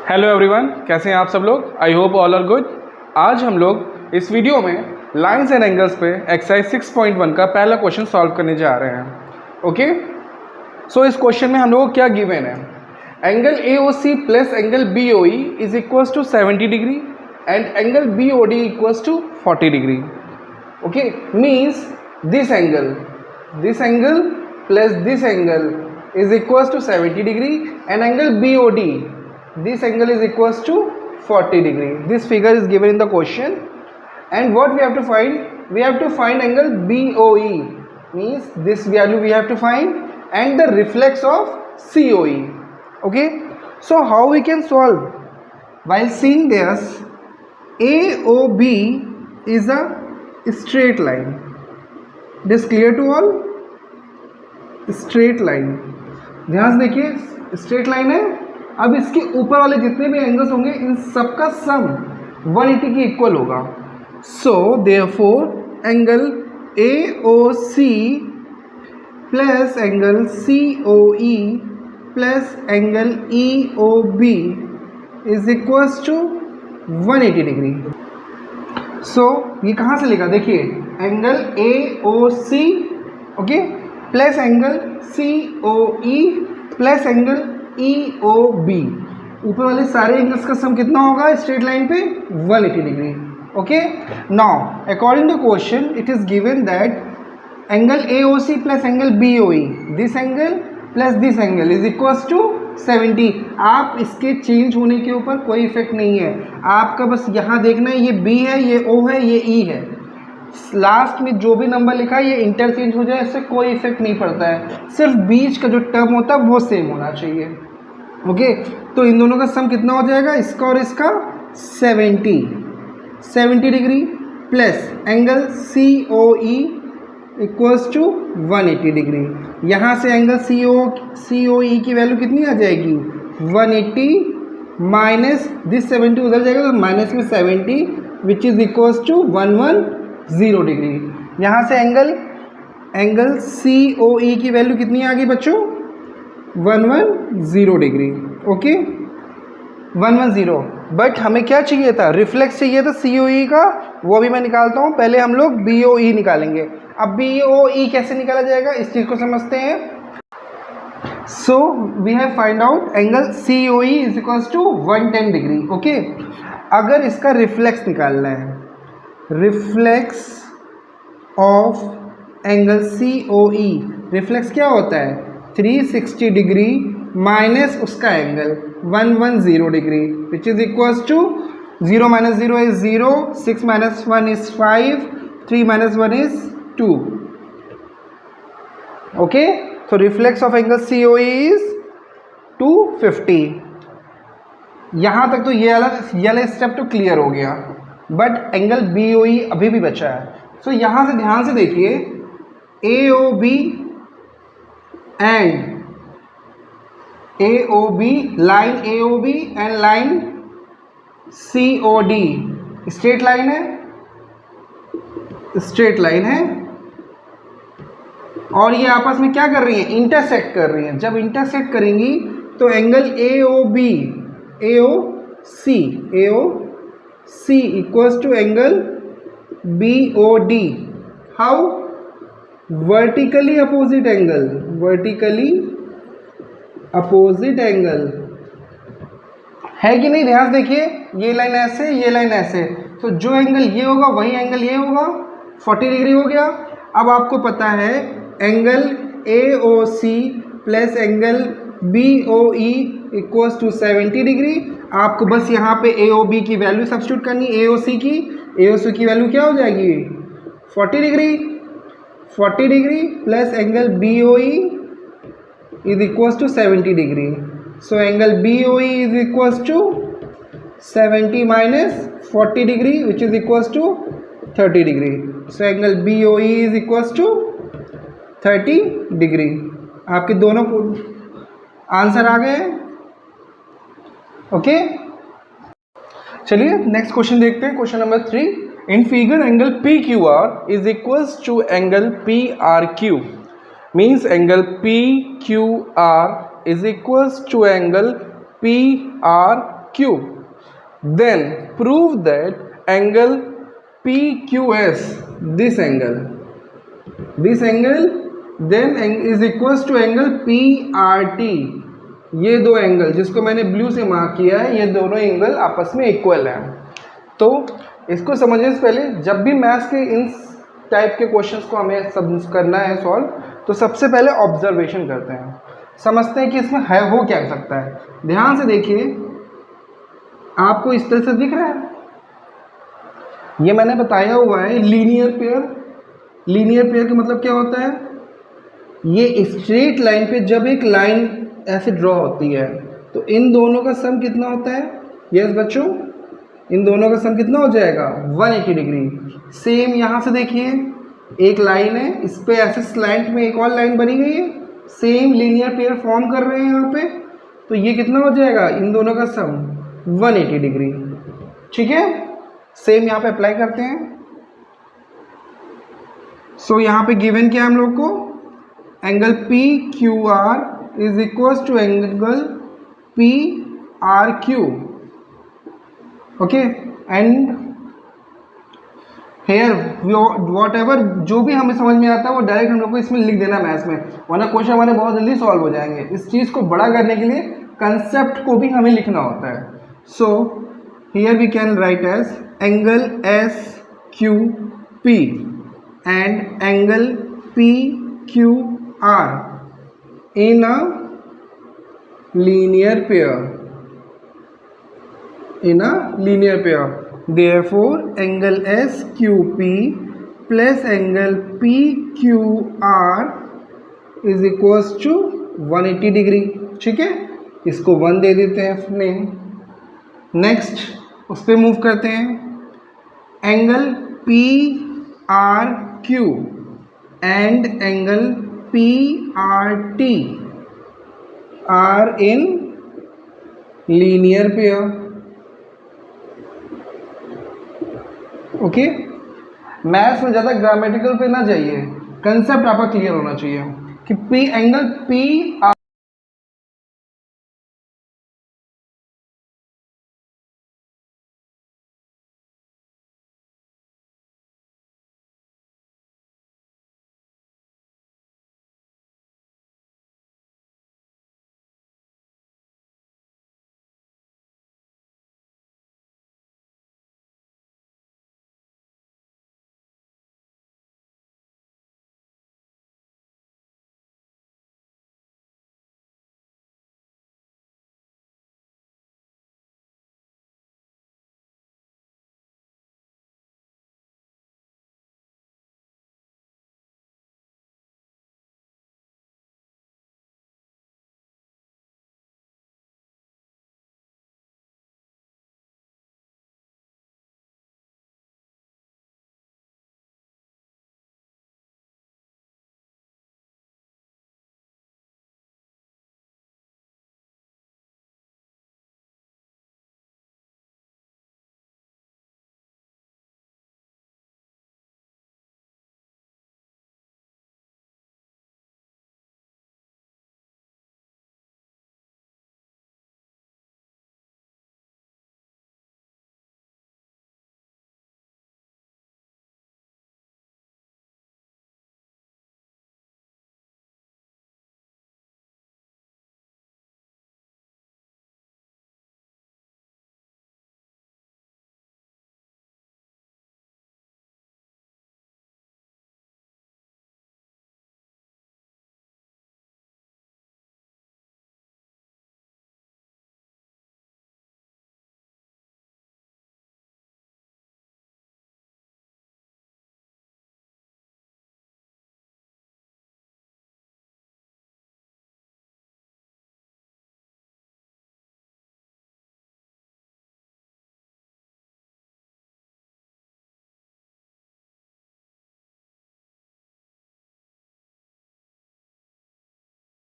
Hello everyone, कैसे हैं आप सब लोग। I hope all are good. आज हम लोग इस वीडियो में लाइंस एंड एंगल्स पे एक्सरसाइज 6.1 का पहला क्वेश्चन सॉल्व करने जा रहे हैं। ओके, सो इस क्वेश्चन में हम लोग को क्या गिवन है, angle A O C plus angle B O E is equals to 70 degree and angle B O D equals to 40 degree. Okay, means this angle plus this angle is equals to 70 degree and angle BOD, this angle is equals to 40 degree. This figure is given in the question and what we have to find, we have to find angle BOE, means this value we have to find, and the reflex of COE. Okay, so how we can solve? While seeing this, AOB is a straight line. It is clear to all? Straight line, ध्यान से देखिए straight line है। अब इसके ऊपर वाले जितने भी एंगल्स होंगे इन सबका सम 180 के इक्वल होगा। So therefore angle AOC plus angle COE plus angle EOB is equals to 180 degree. So ये कहाँ से लिखा, देखिए angle AOC okay plus angle COE plus angle EOB, ऊपर वाले सारे एंगल्स का सम कितना होगा स्ट्रेट लाइन पे 180 degree. Okay, now according to question it is given that angle AOC plus angle BOE, this angle plus this angle is equals to 70। आप इसके change होने के ऊपर कोई इफेक्ट नहीं है, आपका बस यहाँ देखना है ये B है, ये O है, ये E है, लास्ट में जो भी नंबर लिखा है ये इंटरचेंज हो जाए, इससे कोई इफेक्ट नहीं पड़ता है, सिर्फ बीच का जो टर्म होता है वो सेम होना चाहिए। ओके, तो इन दोनों का सम कितना हो जाएगा, इसका और इसका 70 degree plus angle COE equals to 180 degree. यहाँ से एंगल COE की वैल्यू कितनी आ जाएगी 180 माइनस दिस 70 उधर जाएगा तो माइनस में 70 which is equals to 110 degree. यहाँ से एंगल COE की वैल्यू कितनी आ गई बच्चों 110 डिग्री। ओके 110, बट हमें क्या चाहिए था, रिफ्लेक्स चाहिए था COE का, वो भी मैं निकालता हूँ। पहले हम लोग BOE निकालेंगे। अब BOE कैसे निकाला जाएगा इस चीज़ को समझते हैं। So we have find out angle COE is equals to 110 degree. Okay, अगर इसका रिफ्लेक्स निकालना है, reflex of angle COE, reflex क्या होता है 360 डिग्री माइनस उसका angle 110 degree which is equals to 0 minus 0 is 0, 6 minus 1 is 5, 3 minus 1 is 2। Okay, so reflex of angle COE is 250। यहाँ तक तो ये वाला स्टेप तो क्लियर हो गया, बट एंगल BOE अभी भी बचा है। सो यहाँ से ध्यान से देखिए AOB and AOB, line AOB and line COD straight line है, स्ट्रेट लाइन है, और ये आपस में क्या कर रही हैं, इंटरसेक्ट कर रही हैं। जब इंटरसेक्ट करेंगी तो angle AOC equals to angle BOD। How, vertically opposite angle, vertically opposite angle है कि नहीं। ध्यान देखिए ये लाइन ऐसे, ये लाइन ऐसे, तो जो एंगल ये होगा वही एंगल ये होगा, 40 डिग्री हो गया। अब आपको पता है angle AOC plus angle BOE equals to 70 degree. आपको बस यहाँ पे AOB की वैल्यू सब्स्टिट्यूट करनी, AOC की वैल्यू क्या हो जाएगी 40 degree plus angle BOE is equals to 70 degree. So angle BOE is equals to 70 minus 40 degree which is equals to 30 degree. So angle BOE is equals to 30 degree. आपके दोनों answer आ गए। Okay, चलिए next question देखते हैं। Question number 3, in figure angle PQR is equals to angle PRQ, means angle PQR is equals to angle PR Q. Then prove that angle PQS, this angle then is equals to angle PRT. ये दो angle जिसको मैंने blue से mark किया है, ये दोनों angle आपस में इक्वल हैं। तो इसको समझने से पहले जब भी मैथ्स के इन टाइप के क्वेश्चंस को हमें सब करना है सॉल्व, तो सबसे पहले ऑब्जर्वेशन करते हैं, समझते हैं कि इसमें है हो क्या सकता है। ध्यान से देखिए, आपको इस तरह से दिख रहा है, ये मैंने बताया हुआ है लीनियर पेयर। लीनियर पेयर का मतलब क्या होता है, ये स्ट्रेट लाइन पे जब एक लाइन ऐसे ड्रॉ होती है तो इन दोनों का सम कितना होता है। यस बच्चों, इन दोनों का सम कितना हो जाएगा 180 डिग्री। सेम यहाँ से देखिए, एक लाइन है, इस पे ऐसे स्लैंट में एक और लाइन बनी गई है, सेम लीनियर पेयर फॉर्म कर रहे हैं यहाँ पे, तो ये कितना हो जाएगा इन दोनों का सम 180 डिग्री। ठीक है, सेम यहाँ पे अप्लाई करते हैं। सो यहाँ पे गिवन क्या है हम लोग को, angle P Q R is equal to angle P R Q. Okay, and here whatever जो भी हमें समझ में आता है वो डायरेक्ट हम लोग को इसमें लिख देना मैथ्स में, वरना क्वेश्चन हमारे बहुत जल्दी सॉल्व हो जाएंगे। इस चीज़ को बड़ा करने के लिए कंसेप्ट को भी हमें लिखना होता है। So here we can write as angle S Q P and angle P Q R in a linear pair, in a linear pair. Therefore, angle SQP plus angle PQR is equals to 180 degree. ठीक है, इसको 1 दे देते हैं अपने। Next उस पर move करते हैं, angle PRQ and angle PRT are in linear pair. Okay, maths में ज़्यादा ग्रामेटिकल पे ना जाइए, कंसेप्ट आपका क्लियर होना चाहिए कि पी एंगल पी